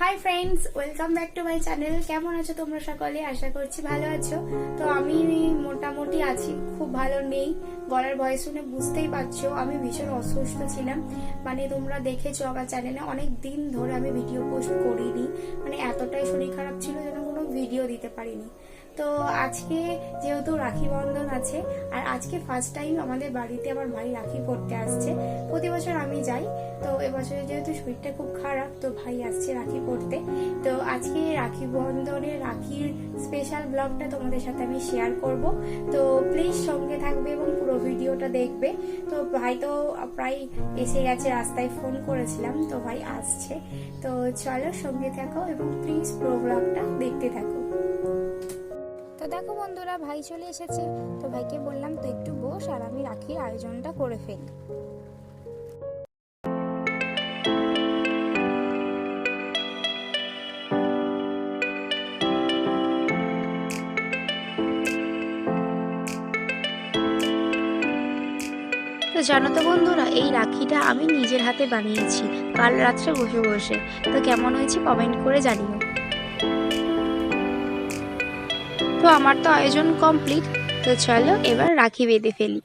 Hi friends, welcome back to my channel. কেমন আছো তোমরা সকলে? আশা করছি ভালো আছো। তো আমি মোটামুটি আছি, খুব ভালো নেই। গলার ভয়েস শুনে বুঝতেই পারছো আমি ভীষণ অসুস্থ ছিলাম। মানে তোমরা দেখেছো আমার চ্যানেলে অনেক দিন ধরে আমি ভিডিও পোস্ট করিনি, মানে এতটাই শরীর খারাপ ছিল যেন কোনো ভিডিও দিতে পারিনি। তো আজকে যেহেতু রাখি বন্ধন আছে, আর আজকে ফার্স্ট টাইম আমাদের বাড়িতে আমার ভাই রাখি পড়তে আসছে। প্রতি বছর আমি যাই, তো এবছরে যেহেতু শরীরটা খুব খারাপ, তো ভাই আসছে রাখি পড়তে। তো আজকে রাখি বন্ধনের রাখির স্পেশাল ব্লগটা তোমাদের সাথে আমি শেয়ার করব। তো প্লিজ সঙ্গে থাকবে এবং পুরো ভিডিওটা দেখবে। তো ভাই তো প্রায় এসে গেছে, রাস্তায় ফোন করেছিলাম, তো ভাই আসছে। তো চলো সঙ্গে থাকো এবং প্লিজ পুরো ব্লগটা দেখতে থাকো। তো দেখো বন্ধুরা, ভাই চলে এসেছে। তো ভাইকে বললাম তো একটু বস আর আমি রাখির আয়োজনটা করে ফেলি। তো জানো তো বন্ধুরা, এই রাখিটা আমি নিজের হাতে বানিয়েছি কাল রাত্রে বসে বসে। তো কেমন হয়েছে কমেন্ট করে জানিও। তো আমার তো আয়োজন কমপ্লিট। তো চলো এবার রাখি বেঁধে ফেলি।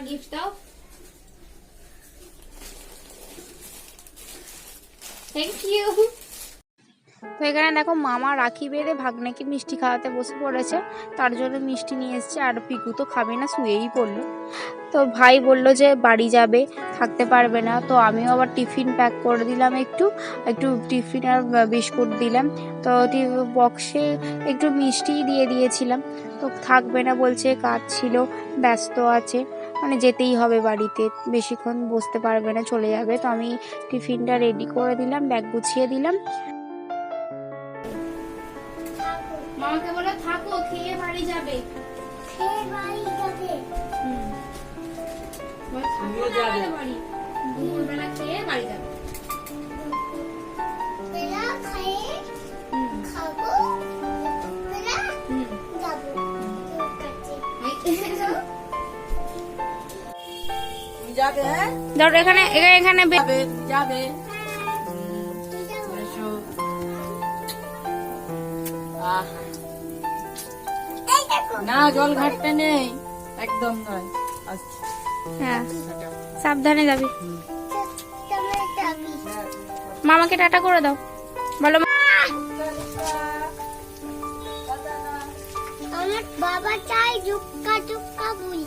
গিফট দাও। Thank you. তো এখানে দেখো মামা রাখি বেঁধে ভাগ্নেকে মিষ্টি খাওয়াতে বসে পড়েছে। তার জন্য মিষ্টি নিয়ে এসছে, আর পিকু তো খাবে না, শুয়েই পড়লো। তো ভাই বলল যে বাড়ি যাবে, থাকতে পারবে না। তো আমিও আবার টিফিন প্যাক করে দিলাম, একটু একটু টিফিন আর বিস্কুট দিলাম। তো বক্সে একটু মিষ্টি দিয়ে দিয়েছিলাম। তো থাকবে না বলছে, কাজ ছিল, ব্যস্ত আছে, মানে যেতেই হবে বাড়িতে, বেশিক্ষণ বসতে পারবে না, চলে যাবে। তো আমি টিফিনটা রেডি করে দিলাম, ব্যাগ গুছিয়ে দিলাম। মামাকে বলো থাকো, খেয়ে বাড়ি যাবে। খেয়ে বাড়ি যাবে। বাড়ি দুপুরবেলা খেয়ে বাড়ি যাবে। যাবে এখানে এখানে যাবে। না জল ঘাটতে নেই, একদম নয়। হ্যাঁ সাবধানে যাবি। মামাকে টাটা করে দাও, বলো আমার বাবা চাই জুক্কা জুক্কা বই।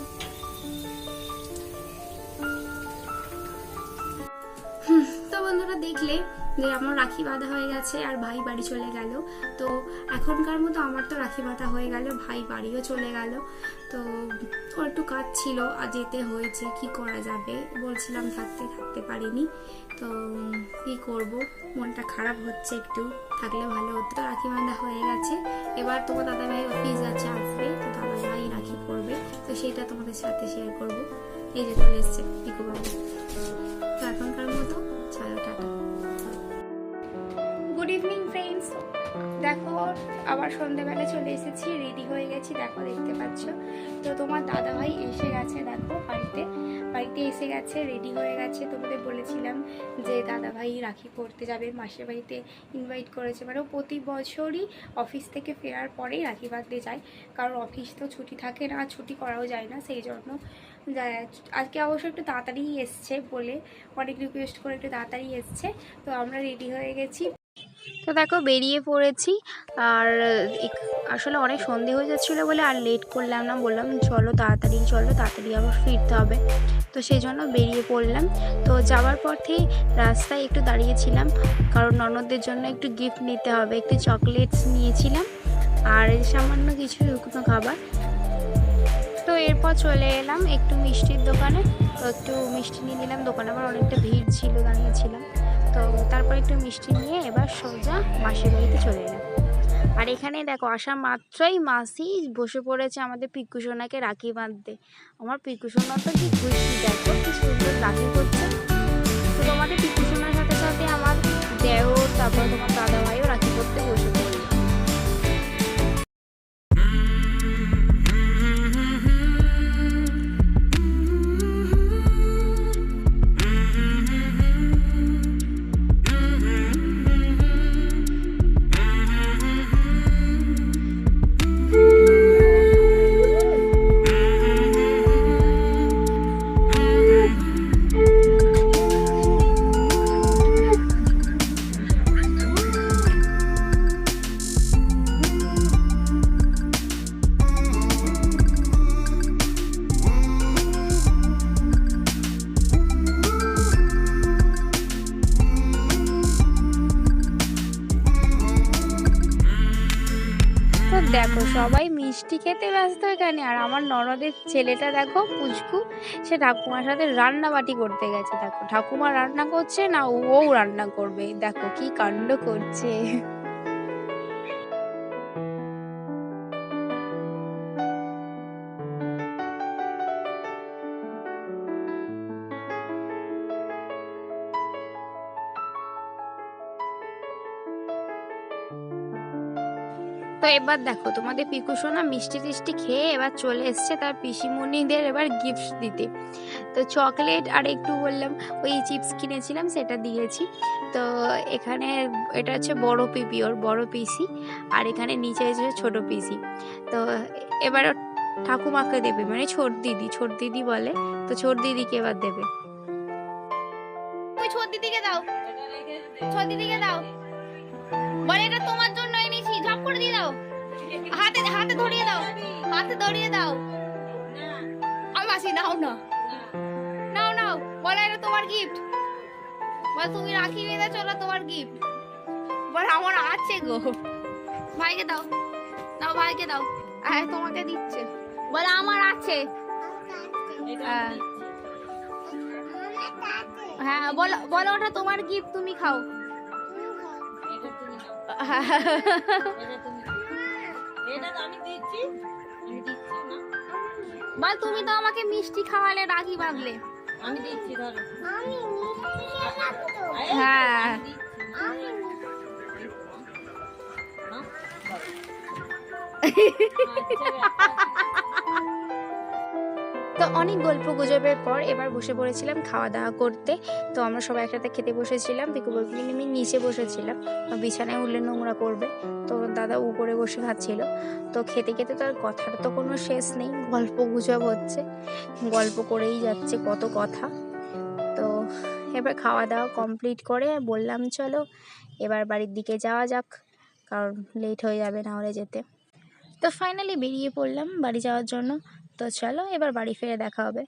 তো বন্ধুরা দেখলে যে আমার রাখি বাঁধা হয়ে গেছে আর ভাই বাড়ি চলে গেল। তো এখনকার মতো আমার তো রাখি বাঁধা হয়ে গেল, ভাই বাড়িও চলে গেল। তো ওর একটু কাজ ছিল আর যেতে হয়েছে, কি করা যাবে, বলছিলাম থাকতে পারিনি। তো কি করব, মনটা খারাপ হচ্ছে একটু, থাকলে ভালো হতো। রাখি বাঁধা হয়ে গেছে, এবার তোমার দাদাভাই অফিস আছে, আসবে, তো দাদাভাই রাখি পড়বে, তো সেটা তোমাদের সাথে শেয়ার করব। এই যে চলে এসছে পিকু বাবু। তো এখনকার মতো চলো টাটা। Good evening friends. দেখো আবার সন্ধ্যেবেলা চলে এসেছি, রেডি হয়ে গেছি, দেখো দেখতে পাচ্ছ। তো তোমার দাদাভাই এসে গেছে, দেখো বাড়িতে এসে গেছে, রেডি হয়ে গেছে। তোমাদের বলেছিলাম যে দাদাভাই রাখি পরতে যাবে, মাসির বাড়িতে ইনভাইট করেছে। মানে ও প্রতি বছরই অফিস থেকে ফেরার পরেই রাখি বাঁধতে যায়, কারণ অফিস তো ছুটি থাকে না, ছুটি করাও যায় না, সেই জন্য যায়। আজকে অবশ্য একটু তাড়াতাড়ি এসছে বলে, অনেক রিকোয়েস্ট করে একটু তাড়াতাড়ি এসছে। তো আমরা রেডি হয়ে গেছি, তো দেখো বেরিয়ে পড়েছি। আর আসলে অনেক সন্ধে হয়ে যাচ্ছিলো বলে আর লেট করলাম না, বললাম চলো তাড়াতাড়ি আবার ফিরতে হবে। তো সেই জন্য বেরিয়ে পড়লাম। তো যাওয়ার পথে রাস্তায় একটু দাঁড়িয়েছিলাম, কারণ ননদদের জন্য একটু গিফট নিতে হবে। একটু চকলেটস নিয়েছিলাম আর সামান্য কিছু শুকনো খাবার। তো এরপর চলে এলাম একটু মিষ্টির দোকানে, তো একটু মিষ্টি নিয়ে নিলাম। দোকানে আবার অনেকটা ভিড় ছিল, দাঁড়িয়েছিলাম। তো তারপর একটু মিষ্টি নিয়ে এবার সোজা মাসির বাড়িতে চলে এলাম। আর এখানে দেখো আসা মাত্রই মাসি বসে পড়েছে আমাদের পিকু সোনাকে রাখি বাঁধতে। আমার পিকু সোনা তো কি খুশি, দেখো কি সুন্দর রাখি করছে। তো তোমাদের পিকু সোনার সাথে সাথে আমার দেওর, তারপর তোমার দাদা ভাইও রাখি করতে বসে পড়লো। দেখো সবাই মিষ্টি খেতে ব্যস্ত এখানে, আর আমার ননদের ছেলেটা দেখো পুচকু, সে ঠাকুমার সাথে রান্না বাটি করতে গেছে। দেখো ঠাকুমা রান্না করছে না ও রান্না করবে, দেখো কি কাণ্ড করছে। তো এবার দেখো তোমাদের পিকু সোনা মিষ্টি টিষ্টি খেয়ে এবার চলে এসছে তার পিসিমণিদের এবার গিফট দিতে। তো চকলেট আর একটু বললাম ওই চিপস কিনেছিলাম সেটা দিয়েছি। তো এখানে এটা হচ্ছে বড় পিপি, ওর বড় পিসি, আর এখানে নিচে আছে ছোট পিসি। তো এবার ঠাকুমাকে দেবে, মানে ছোট দিদি বলে, তো ছোট দিদিকে এবার দেবে। তুমি ছোট দিদিকে দাও, ছোট দিদিকে দাও, বলে এটা তোমার জন্য এনেছি, ঝপ করে দিয়ে দাও, হাতে হাতে ধরিয়ে দাও, হাতে ধরিয়ে দাও। আমি আসি, নাও না, নাও নাও, বলে এটা তোমার গিফট, বলে তুমি রাখি বেঁধে চলো, তোমার গিফট। বলে আমার আছে গো, ভাইকে দাও, দাও ভাইকে দাও, হ্যাঁ তোমাকে দিচ্ছে, বলে আমার আছে। হ্যাঁ বলো বলো ওটা তোমার গিফট, তুমি খাও। বল তুমি তো আমাকে মিষ্টি খাওয়ালে, রাখি বাঁধলে, আমি দিচ্ছি ধরো। হ্যাঁ তো অনেক গল্প গুজবের পর এবার বসে পড়েছিলাম খাওয়া দাওয়া করতে। তো আমরা সবাই একসাথে খেতে বসেছিলাম। পিকু বলতে আমি নিচে বসেছিলাম, বিছানায় উঠলে নোংরা করবে, তো দাদা উপরে বসে খাচ্ছিল। তো খেতে খেতে তো আর কথার তো কোনো শেষ নেই, গল্প গুজব হচ্ছে, গল্প করেই যাচ্ছে কত কথা। তো এবার খাওয়া দাওয়া কমপ্লিট করে বললাম চলো এবার বাড়ির দিকে যাওয়া যাক, কারণ লেট হয়ে যাবে না হলে যেতে। তো ফাইনালি বেরিয়ে পড়লাম বাড়ি যাওয়ার জন্য। তো চলো এবার বাড়ি ফিরে দেখা হবে।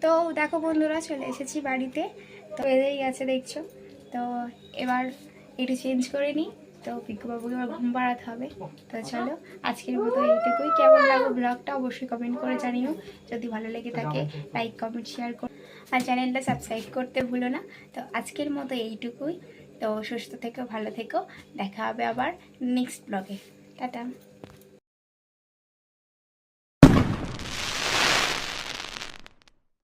তো দেখো বন্ধুরা চলে এসেছি বাড়িতে। তো এলেই গেছে দেখছো। তো এবার একটু চেঞ্জ করে নিই, তো পিকু বাবুকে এবার ঘুম পাড়াতে হবে। তো চলো আজকের মতো এইটুকুই। কেমন লাগলো ব্লগটা অবশ্যই কমেন্ট করে জানিও। যদি ভালো লেগে থাকে লাইক কমেন্ট শেয়ার করো, আর চ্যানেলটা সাবস্ক্রাইব করতে ভুলো না। তো আজকের মতো এইটুকুই। তো সুস্থ থেকো, ভালো থেকো, দেখা হবে আবার নেক্সট ব্লগে। টাটা।